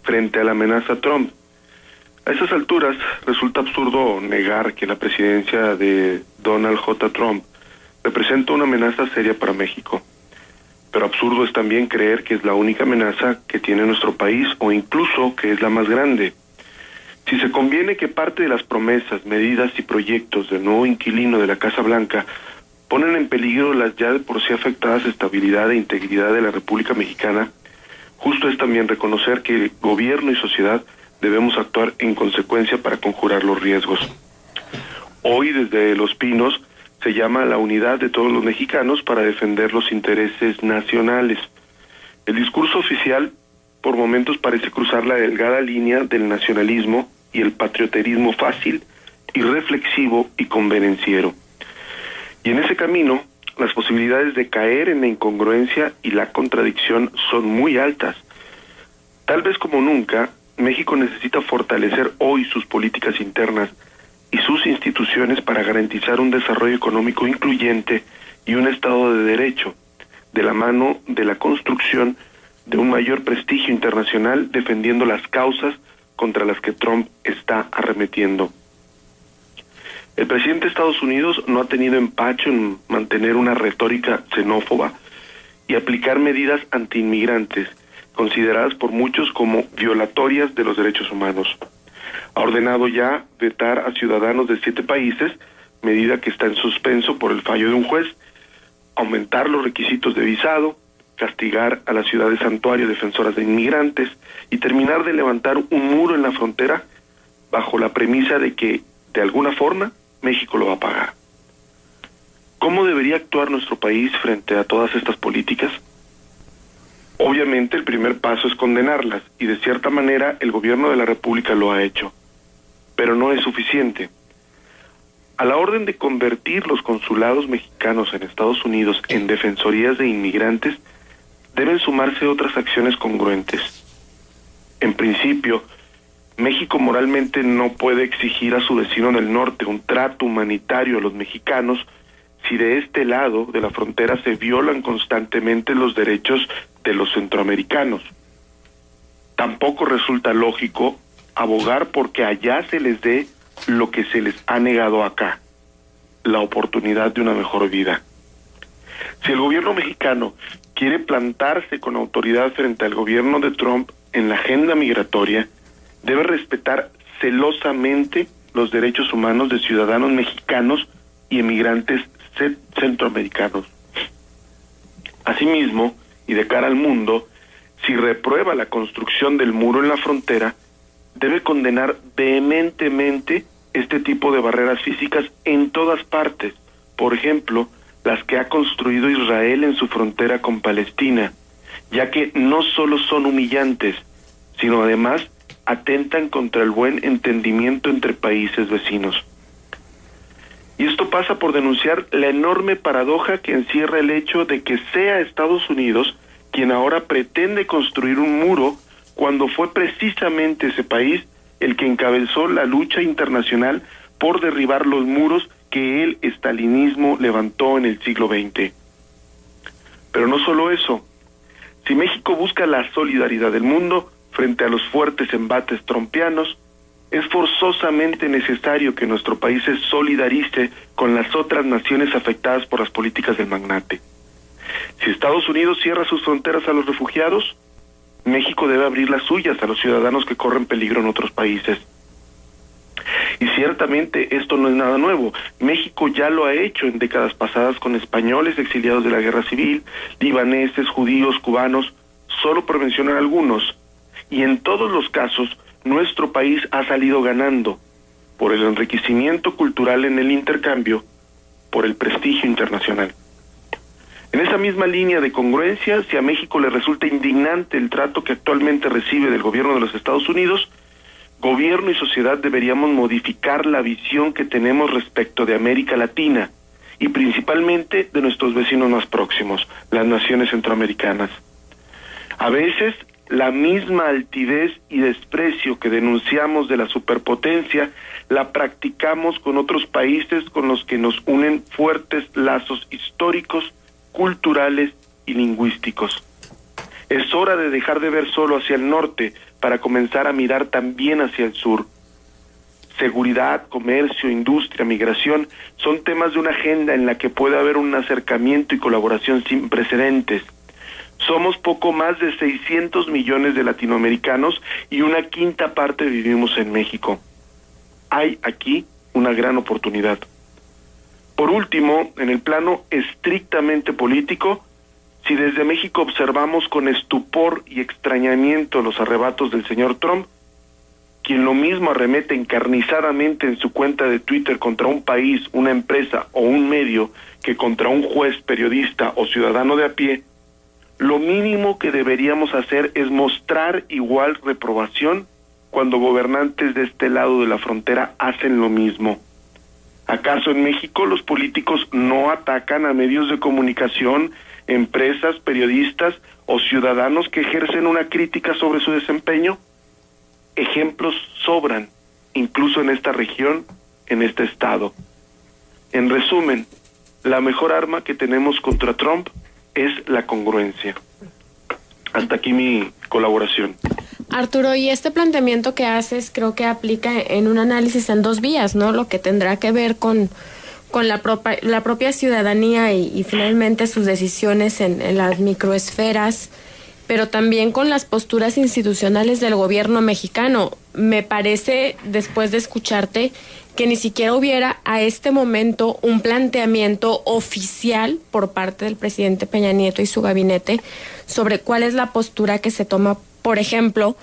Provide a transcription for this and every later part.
frente a la amenaza Trump. A esas alturas resulta absurdo negar que la presidencia de Donald J. Trump representa una amenaza seria para México. Pero absurdo es también creer que es la única amenaza que tiene nuestro país o incluso que es la más grande. Si se conviene que parte de las promesas, medidas y proyectos del nuevo inquilino de la Casa Blanca ponen en peligro las ya de por sí afectadas estabilidad e integridad de la República Mexicana, justo es también reconocer que gobierno y sociedad debemos actuar en consecuencia para conjurar los riesgos. Hoy, desde Los Pinos, se llama a la unidad de todos los mexicanos para defender los intereses nacionales. El discurso oficial, por momentos, parece cruzar la delgada línea del nacionalismo y el patrioterismo fácil, irreflexivo y convenenciero. Y en ese camino, las posibilidades de caer en la incongruencia y la contradicción son muy altas. Tal vez como nunca, México necesita fortalecer hoy sus políticas internas y sus instituciones para garantizar un desarrollo económico incluyente y un Estado de Derecho, de la mano de la construcción de un mayor prestigio internacional defendiendo las causas contra las que Trump está arremetiendo. El presidente de Estados Unidos no ha tenido empacho en mantener una retórica xenófoba y aplicar medidas antiinmigrantes, consideradas por muchos como violatorias de los derechos humanos. Ha ordenado ya vetar a ciudadanos de 7 países, medida que está en suspenso por el fallo de un juez, aumentar los requisitos de visado, castigar a las ciudades santuario defensoras de inmigrantes y terminar de levantar un muro en la frontera bajo la premisa de que, de alguna forma, México lo va a pagar. ¿Cómo debería actuar nuestro país frente a todas estas políticas? Obviamente el primer paso es condenarlas, y de cierta manera el gobierno de la República lo ha hecho, pero no es suficiente. A la orden de convertir los consulados mexicanos en Estados Unidos en defensorías de inmigrantes, deben sumarse otras acciones congruentes. En principio, México moralmente no puede exigir a su vecino del norte un trato humanitario a los mexicanos si de este lado de la frontera se violan constantemente los derechos de los centroamericanos. Tampoco resulta lógico abogar porque allá se les dé lo que se les ha negado acá, la oportunidad de una mejor vida. Si el gobierno mexicano quiere plantarse con autoridad frente al gobierno de Trump en la agenda migratoria, debe respetar celosamente los derechos humanos de ciudadanos mexicanos y emigrantes centroamericanos. Asimismo, y de cara al mundo, si reprueba la construcción del muro en la frontera, debe condenar vehementemente este tipo de barreras físicas en todas partes, por ejemplo, las que ha construido Israel en su frontera con Palestina, ya que no solo son humillantes, sino además atentan contra el buen entendimiento entre países vecinos. Y esto pasa por denunciar la enorme paradoja que encierra el hecho de que sea Estados Unidos quien ahora pretende construir un muro cuando fue precisamente ese país el que encabezó la lucha internacional por derribar los muros que el estalinismo levantó en el siglo XX. Pero no solo eso. Si México busca la solidaridad del mundo frente a los fuertes embates trumpianos, es forzosamente necesario que nuestro país se solidarice con las otras naciones afectadas por las políticas del magnate. Si Estados Unidos cierra sus fronteras a los refugiados, México debe abrir las suyas a los ciudadanos que corren peligro en otros países. Y ciertamente esto no es nada nuevo. México ya lo ha hecho en décadas pasadas con españoles exiliados de la guerra civil, libaneses, judíos, cubanos, solo por mencionar algunos. Y en todos los casos, nuestro país ha salido ganando por el enriquecimiento cultural en el intercambio, por el prestigio internacional. En esa misma línea de congruencia, si a México le resulta indignante el trato que actualmente recibe del gobierno de los Estados Unidos, gobierno y sociedad deberíamos modificar la visión que tenemos respecto de América Latina y principalmente de nuestros vecinos más próximos, las naciones centroamericanas. A veces, la misma altivez y desprecio que denunciamos de la superpotencia la practicamos con otros países con los que nos unen fuertes lazos históricos, culturales y lingüísticos. Es hora de dejar de ver solo hacia el norte para comenzar a mirar también hacia el sur. Seguridad, comercio, industria, migración, son temas de una agenda en la que puede haber un acercamiento y colaboración sin precedentes. Somos poco más de 600 millones de latinoamericanos y una quinta parte vivimos en México. Hay aquí una gran oportunidad. Por último, en el plano estrictamente político, si desde México observamos con estupor y extrañamiento los arrebatos del señor Trump, quien lo mismo arremete encarnizadamente en su cuenta de Twitter contra un país, una empresa o un medio que contra un juez, periodista o ciudadano de a pie, lo mínimo que deberíamos hacer es mostrar igual reprobación cuando gobernantes de este lado de la frontera hacen lo mismo. ¿Acaso en México los políticos no atacan a medios de comunicación, empresas, periodistas o ciudadanos que ejercen una crítica sobre su desempeño? Ejemplos sobran, incluso en esta región, en este estado. En resumen, la mejor arma que tenemos contra Trump es la congruencia. Hasta aquí mi colaboración. Arturo, y este planteamiento que haces creo que aplica en un análisis en dos vías, ¿no? Lo que tendrá que ver con la propia ciudadanía y finalmente sus decisiones en las microesferas, pero también con las posturas institucionales del gobierno mexicano. Me parece, después de escucharte, que ni siquiera hubiera a este momento un planteamiento oficial por parte del presidente Peña Nieto y su gabinete sobre cuál es la postura que se toma, por ejemplo,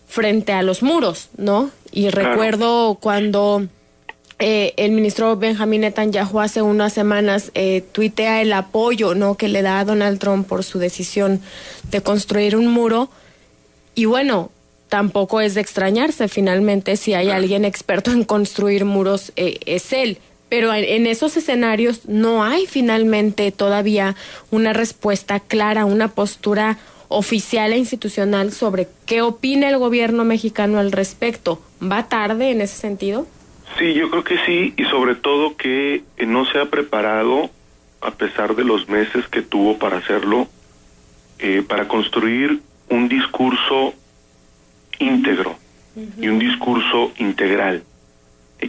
frente a los muros, ¿no? Y recuerdo cuando el ministro Benjamín Netanyahu hace unas semanas tuitea el apoyo, ¿no?, que le da a Donald Trump por su decisión de construir un muro. Y bueno, tampoco es de extrañarse, finalmente, si hay alguien experto en construir muros, es él. Pero en esos escenarios no hay finalmente todavía una respuesta clara, una postura oficial e institucional sobre qué opina el gobierno mexicano al respecto. ¿Va tarde en ese sentido? Sí, yo creo que sí, y sobre todo que no se ha preparado, a pesar de los meses que tuvo para hacerlo, para construir un discurso íntegro y un discurso integral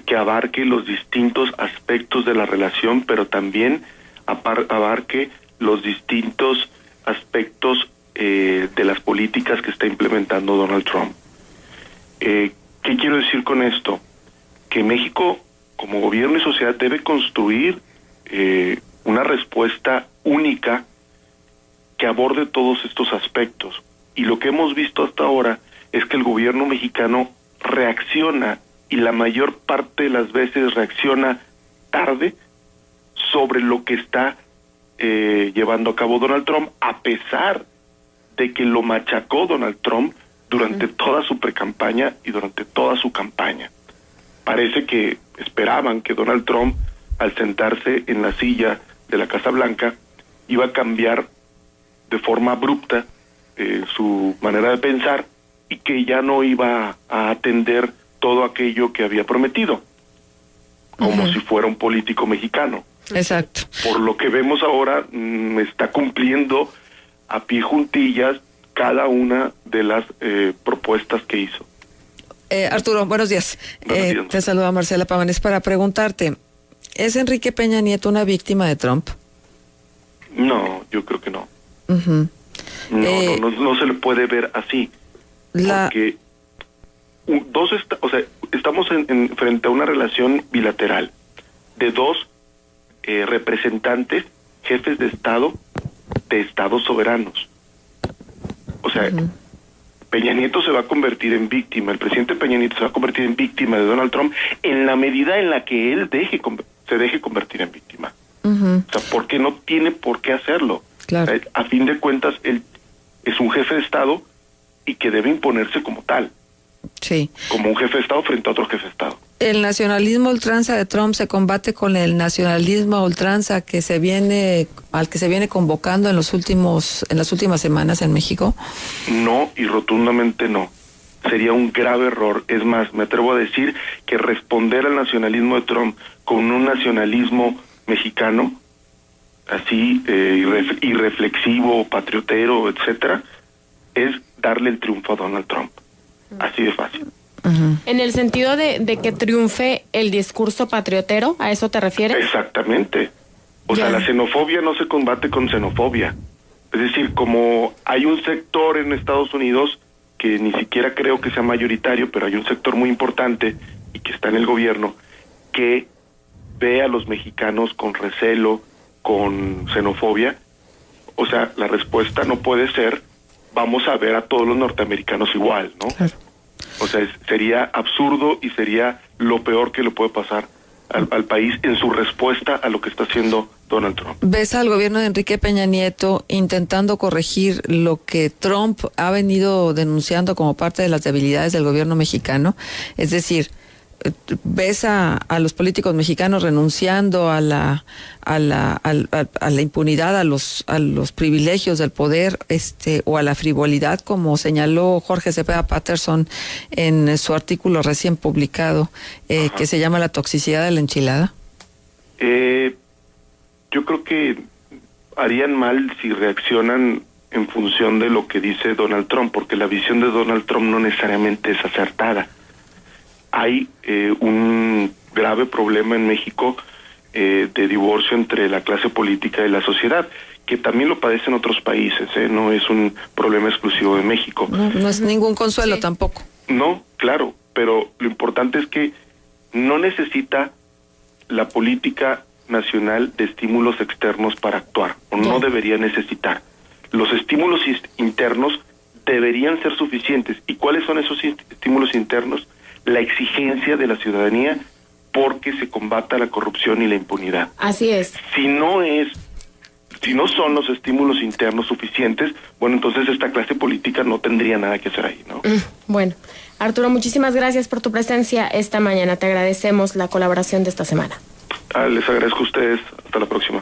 que abarque los distintos aspectos de la relación, pero también abarque los distintos aspectos de las políticas que está implementando Donald Trump. ¿Qué quiero decir con esto? Que México, como gobierno y sociedad, debe construir una respuesta única que aborde todos estos aspectos. Y lo que hemos visto hasta ahora es que el gobierno mexicano reacciona, y la mayor parte de las veces reacciona tarde sobre lo que está llevando a cabo Donald Trump, a pesar de que lo machacó Donald Trump durante toda su precampaña y durante toda su campaña. Parece que esperaban que Donald Trump, al sentarse en la silla de la Casa Blanca, iba a cambiar de forma abrupta su manera de pensar y que ya no iba a atender todo aquello que había prometido, como si fuera un político mexicano. Exacto. Por lo que vemos ahora, está cumpliendo a pie juntillas cada una de las propuestas que hizo. Arturo, buenos días. Buenos días. Te saluda Marcela Pavanes para preguntarte, ¿es Enrique Peña Nieto una víctima de Trump? No, yo creo que no. Uh-huh. No se le puede ver así. Porque estamos frente a una relación bilateral de dos representantes, jefes de Estado, de estados soberanos. O sea, Peña Nieto se va a convertir en víctima, el presidente Peña Nieto se va a convertir en víctima de Donald Trump en la medida en la que él se deje convertir en víctima. O sea, porque no tiene por qué hacerlo. Claro. A fin de cuentas, él es un jefe de Estado y que debe imponerse como tal. Sí. Como un jefe de Estado frente a otro jefe de Estado. ¿El nacionalismo a ultranza de Trump se combate con el nacionalismo a ultranza al que se viene convocando en las últimas semanas en México? No, y rotundamente no. Sería un grave error. Es más, me atrevo a decir que responder al nacionalismo de Trump con un nacionalismo mexicano, así irreflexivo, patriotero, etcétera, es darle el triunfo a Donald Trump. Así de fácil. En el sentido de que triunfe el discurso patriotero, ¿a eso te refieres? Exactamente. O sea, Ya. la xenofobia no se combate con xenofobia. Es decir, como hay un sector en Estados Unidos que ni siquiera creo que sea mayoritario, pero hay un sector muy importante y que está en el gobierno que ve a los mexicanos con recelo, con xenofobia. O sea, la respuesta no puede ser vamos a ver a todos los norteamericanos igual, ¿no? Claro. O sea, sería absurdo y sería lo peor que le puede pasar al país en su respuesta a lo que está haciendo Donald Trump. ¿Ves al gobierno de Enrique Peña Nieto intentando corregir lo que Trump ha venido denunciando como parte de las debilidades del gobierno mexicano? Es decir, ¿ves a los políticos mexicanos renunciando a la impunidad, a los privilegios del poder, o a la frivolidad, como señaló Jorge Cepeda Patterson en su artículo recién publicado, que se llama La toxicidad de la enchilada? Yo creo que harían mal si reaccionan en función de lo que dice Donald Trump, porque la visión de Donald Trump no necesariamente es acertada. Hay un grave problema en México de divorcio entre la clase política y la sociedad, que también lo padecen otros países, no es un problema exclusivo de México. No es ningún consuelo tampoco. No, claro, pero lo importante es que no necesita la política nacional de estímulos externos para actuar, o no debería necesitar. Los estímulos internos deberían ser suficientes. ¿Y cuáles son esos estímulos internos? La exigencia de la ciudadanía porque se combata la corrupción y la impunidad. Así es. Si no son los estímulos internos suficientes, bueno, entonces esta clase política no tendría nada que hacer ahí, ¿no? Bueno, Arturo, muchísimas gracias por tu presencia esta mañana. Te agradecemos la colaboración de esta semana. Les agradezco a ustedes. Hasta la próxima.